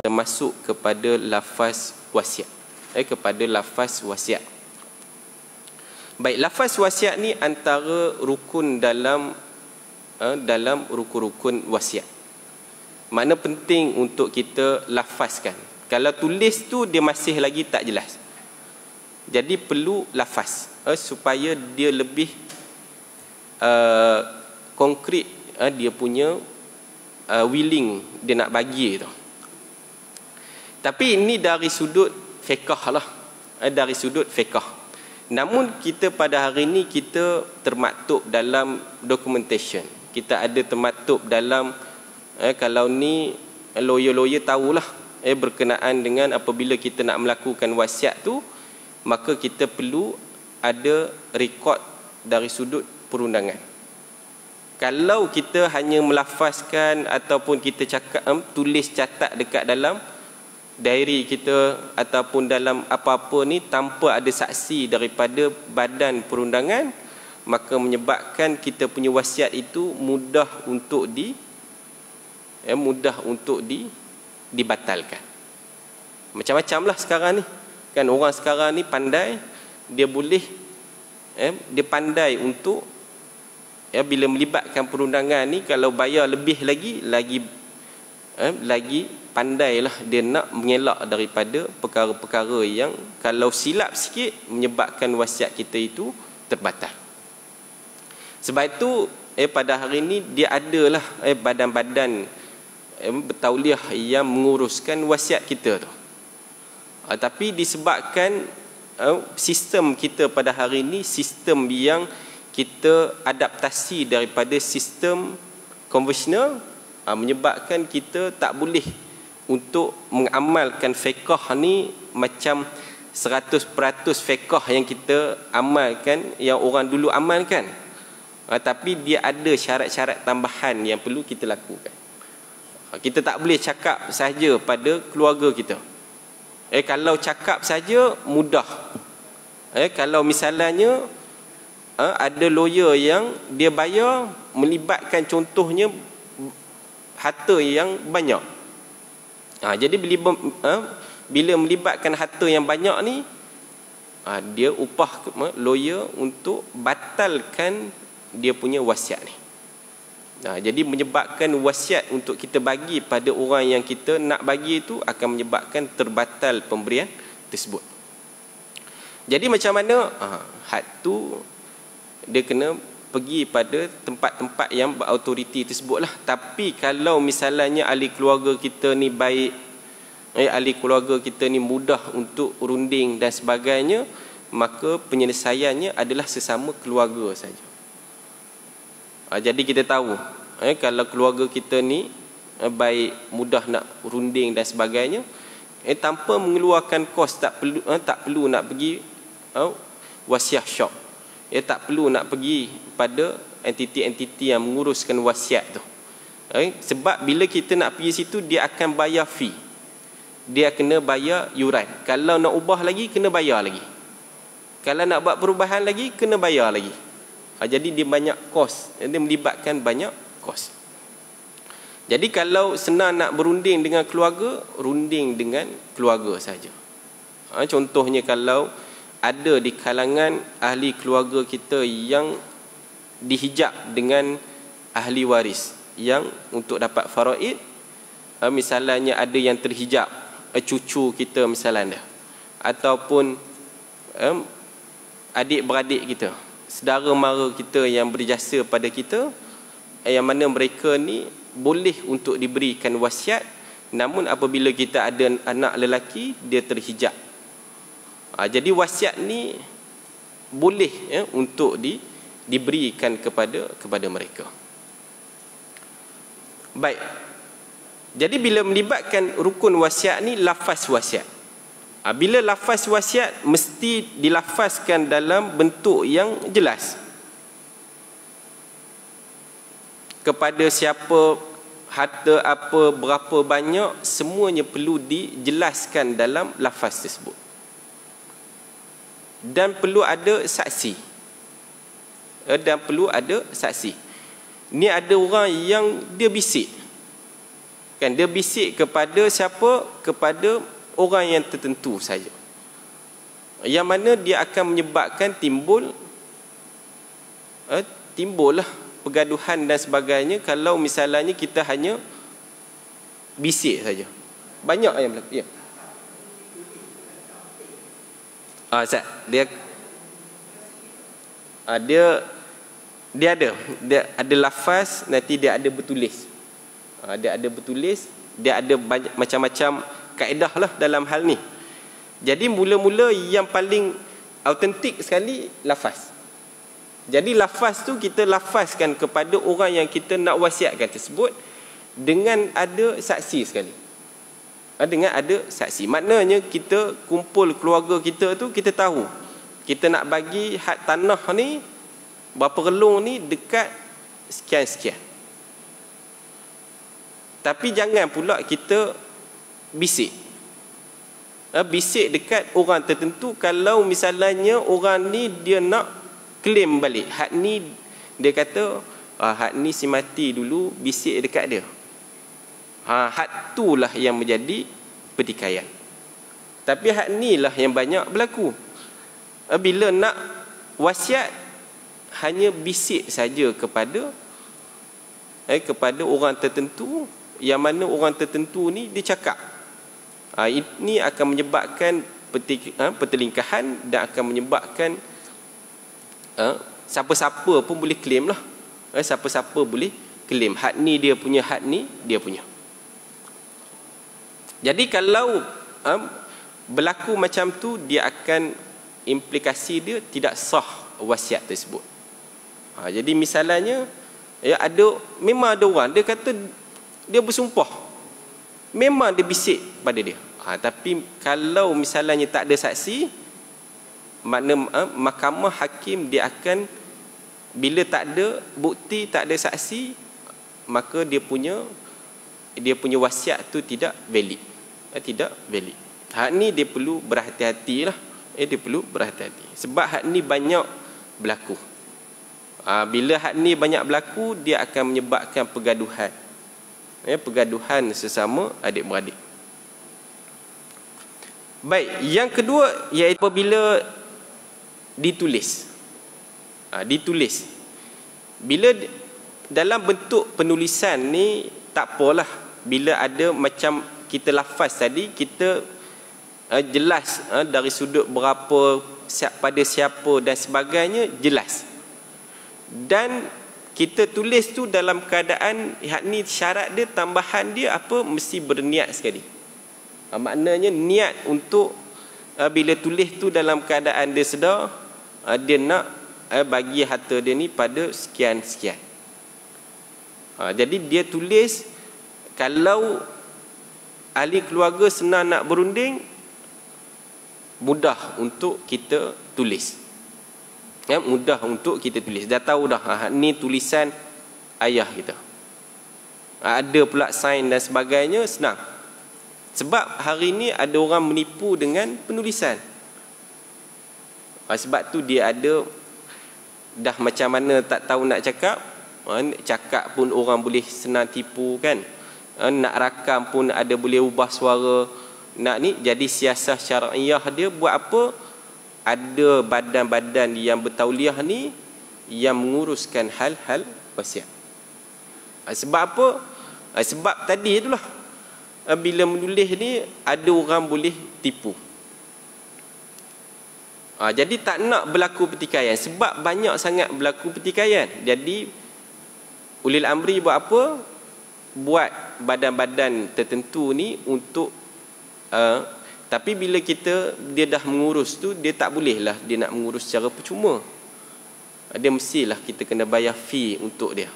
Termasuk kepada lafaz wasiat. Kepada lafaz wasiat. Baik, lafaz wasiat ni antara rukun dalam rukun-rukun wasiat. Makna penting untuk kita lafazkan. Kalau tulis tu dia masih lagi tak jelas. Jadi perlu lafaz supaya dia lebih konkret, dia punya willing dia nak bagi tu. Tapi ini dari sudut fiqh lah, dari sudut fiqh. Namun kita pada hari ini kita termaktub dalam documentation. Kita ada termaktub dalam kalau ni lawyer-lawyer tahulah berkenaan dengan apabila kita nak melakukan wasiat tu, maka kita perlu ada rekod dari sudut perundangan. Kalau kita hanya melafazkan ataupun kita cakap tulis catat dekat dalam diary kita ataupun dalam apa-apa ni tanpa ada saksi daripada badan perundangan, maka menyebabkan kita punya wasiat itu mudah untuk dibatalkan. Macam-macam lah sekarang ni. Kan orang sekarang ni pandai, dia boleh dia pandai untuk bila melibatkan perundangan ni, kalau bayar lebih lagi pandailah dia nak mengelak daripada perkara-perkara yang kalau silap sikit menyebabkan wasiat kita itu terbatal. Sebab itu pada hari ini dia adalah badan-badan bertauliah yang menguruskan wasiat kita tu. Tapi disebabkan sistem kita pada hari ini sistem yang kita adaptasi daripada sistem konvensional, menyebabkan kita tak boleh untuk mengamalkan fiqh ni macam 100% fiqh yang kita amalkan, yang orang dulu amalkan. Tapi dia ada syarat-syarat tambahan yang perlu kita lakukan. Kita tak boleh cakap saja pada keluarga kita. Kalau cakap saja mudah. Kalau misalnya ada lawyer yang dia bayar melibatkan contohnya harta yang banyak. Jadi bila melibatkan harta yang banyak ni, dia upah lawyer untuk batalkan dia punya wasiat ni. Jadi menyebabkan wasiat untuk kita bagi pada orang yang kita nak bagi itu akan menyebabkan terbatal pemberian tersebut. Jadi macam mana had tu dia kena pergi pada tempat-tempat yang berautoriti tersebut lah. Tapi kalau misalnya ahli keluarga kita ni baik, ahli keluarga kita ni mudah untuk runding dan sebagainya, maka penyelesaiannya adalah sesama keluarga saja. Jadi kita tahu kalau keluarga kita ni baik, mudah nak runding dan sebagainya, tanpa mengeluarkan kos, tak perlu nak pergi wasiat shop. Tak perlu nak pergi pada entiti-entiti yang menguruskan wasiat tu. Sebab bila kita nak pergi situ, dia akan bayar fee. Dia kena bayar yuran. Kalau nak ubah lagi, kena bayar lagi. Kalau nak buat perubahan lagi, kena bayar lagi. Jadi dia banyak kos. Dia melibatkan banyak kos. Jadi kalau senang nak berunding dengan keluarga, runding dengan keluarga saja. Contohnya kalau ada di kalangan ahli keluarga kita yang dihijab dengan ahli waris yang untuk dapat faraid, misalnya ada yang terhijab cucu kita misalnya, ataupun adik-beradik kita, saudara mara kita yang berjasa pada kita, yang mana mereka ni boleh untuk diberikan wasiat, namun apabila kita ada anak lelaki dia terhijab. Jadi wasiat ni boleh untuk diberikan kepada mereka. Baik. Jadi bila melibatkan rukun wasiat ni, lafaz wasiat. Bila lafaz wasiat mesti dilafazkan dalam bentuk yang jelas. Kepada siapa, harta apa, berapa banyak, semuanya perlu dijelaskan dalam lafaz tersebut. Dan perlu ada saksi. dan perlu ada saksi. Ni ada orang yang dia bisik. Kan dia bisik kepada siapa? Kepada orang yang tertentu saja. Yang mana dia akan menyebabkan timbullah pergaduhan dan sebagainya kalau misalnya kita hanya bisik saja. Banyak yang berlaku. Ya. Ustaz, dia ada lafaz, nanti dia ada bertulis. Dia ada bertulis, dia ada banyak macam-macam kaedah lah dalam hal ni. Jadi mula-mula yang paling autentik sekali lafaz. Jadi lafaz tu kita lafazkan kepada orang yang kita nak wasiatkan tersebut dengan ada saksi sekali. Dengan ada saksi. Maknanya kita kumpul keluarga kita tu, kita tahu kita nak bagi had tanah ni berapa relung ni dekat sekian-sekian. Tapi jangan pula kita bisik. Bisik dekat orang tertentu kalau misalnya orang ni dia nak claim balik. Had ni dia kata had ni si mati dulu, bisik dekat dia. Had tu lah yang menjadi pertikaian. Tapi had ni lah yang banyak berlaku. Bila nak wasiat hanya bisik saja kepada orang tertentu, yang mana orang tertentu ni dia cakap. Ini akan menyebabkan pertelingkahan dan akan menyebabkan siapa-siapa pun boleh claim lah. Siapa-siapa boleh claim. Had ni dia punya, had ni dia punya. Jadi kalau berlaku macam tu, dia akan implikasi dia tidak sah wasiat tersebut. Jadi misalnya memang ada orang dia kata dia bersumpah, memang dia bisik pada dia. Tapi kalau misalnya tak ada saksi, makna mahkamah hakim dia akan, bila tak ada bukti, tak ada saksi, maka dia punya wasiat tu tidak valid. Tidak valid. Hak ni dia perlu berhati-hati lah. Dia perlu berhati-hati. Sebab hak ni banyak berlaku. Bila hak ni banyak berlaku, dia akan menyebabkan pergaduhan. Pergaduhan sesama adik-beradik. Baik, yang kedua iaitu apabila ditulis. Ditulis. Bila dalam bentuk penulisan ni tak apalah. Bila ada macam kita lafaz tadi, kita jelas dari sudut berapa, pada siapa dan sebagainya, jelas. Dan kita tulis tu dalam keadaan hak ni syarat dia, tambahan dia apa, mesti berniat sekali. Maknanya niat untuk bila tulis tu dalam keadaan dia sedar, dia nak bagi harta dia ni pada sekian-sekian. Jadi dia tulis, kalau ahli keluarga senang nak berunding, mudah untuk kita tulis. Mudah untuk kita tulis. Dah tahu dah ni tulisan ayah kita. Ada pula sign dan sebagainya, senang. Sebab hari ni ada orang menipu dengan penulisan. Sebab tu dia ada dah macam mana tak tahu nak cakap. Cakap pun orang boleh senang tipu kan. Nak rakam pun ada boleh ubah suara. Nak ni, jadi siasah syariah dia buat apa? Ada badan-badan yang bertauliah ni yang menguruskan hal-hal wasiat. Sebab apa? Sebab tadi itulah, bila menulis ni ada orang boleh tipu. Jadi tak nak berlaku pertikaian. Sebab banyak sangat berlaku pertikaian. Jadi ulil amri buat apa? Buat badan-badan tertentu ni untuk tapi bila dia dah mengurus tu, dia tak boleh lah dia nak mengurus secara percuma. Dia mestilah kita kena bayar fee untuk dia.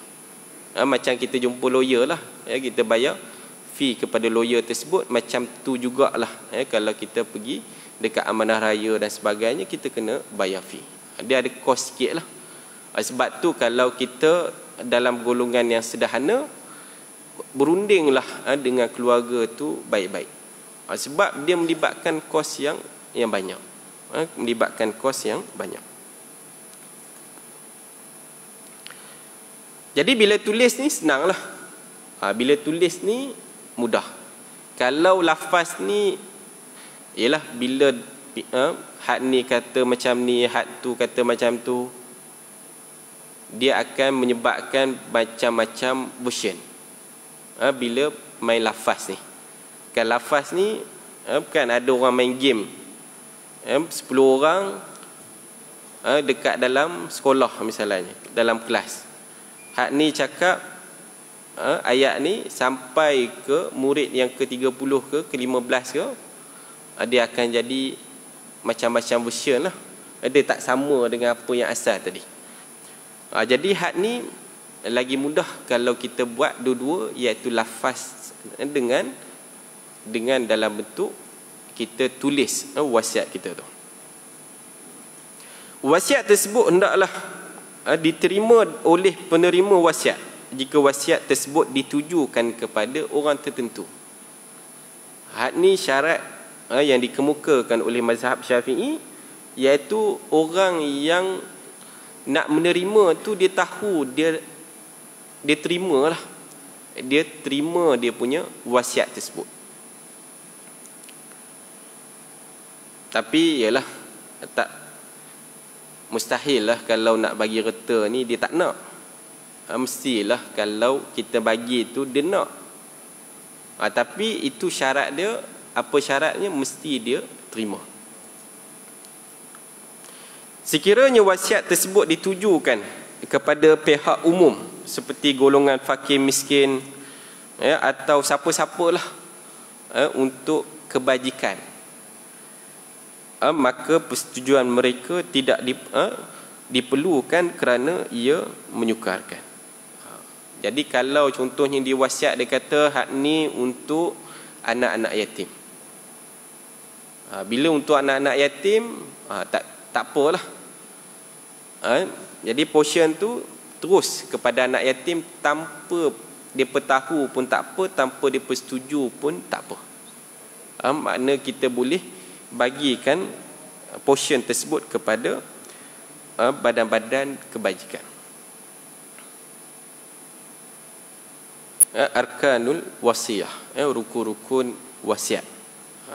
Macam kita jumpa lawyer lah, kita bayar fee kepada lawyer tersebut. Macam tu jugalah kalau kita pergi dekat amanah raya dan sebagainya, kita kena bayar fee. Dia ada kos sikit lah. Sebab tu kalau kita dalam golongan yang sederhana, berundinglah dengan keluarga tu baik-baik. Sebab dia melibatkan kos yang banyak. Melibatkan kos yang banyak. Jadi bila tulis ni senanglah. Bila tulis ni mudah. Kalau lafaz ni ialah bila had ni kata macam ni, had tu kata macam tu, dia akan menyebabkan macam-macam version. Bila main lafaz ni. Kan lafaz ni bukan ada orang main game. 10 orang dekat dalam sekolah misalnya, dalam kelas. Hak ni cakap ayat ni sampai ke murid yang ke-30 ke-15 ke, dia akan jadi macam-macam version lah. Dia tak sama dengan apa yang asal tadi. Jadi hak ni lagi mudah kalau kita buat dua-dua, iaitu lafaz dengan dalam bentuk kita tulis wasiat kita tu. Wasiat tersebut hendaklah diterima oleh penerima wasiat jika wasiat tersebut ditujukan kepada orang tertentu. Hak ni syarat yang dikemukakan oleh mazhab Syafi'i, iaitu orang yang nak menerima tu dia tahu, dia terimalah, dia terima dia punya wasiat tersebut. Tapi ialah tak mustahil lah kalau nak bagi reta ni dia tak nak. Mestilah kalau kita bagi tu dia nak. Tapi itu syarat dia. Apa syaratnya? Mesti dia terima. Sekiranya wasiat tersebut ditujukan kepada pihak umum seperti golongan fakir miskin, atau siapa-siapalah untuk kebajikan, maka persetujuan mereka tidak diperlukan kerana ia menyukarkan. Jadi kalau contohnya di wasiat dia kata hak ni untuk anak-anak yatim. Bila untuk anak-anak yatim, tak apalah. Jadi portion tu terus kepada anak yatim tanpa dia tahu pun tak apa, tanpa dia persetuju pun tak apa. Makna kita boleh bagikan portion tersebut kepada badan-badan kebajikan. Arkanul wasiyah, rukun-rukun wasiat.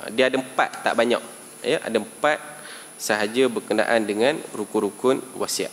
Dia ada 4, tak banyak. Ada 4 sahaja berkenaan dengan rukun-rukun wasiat.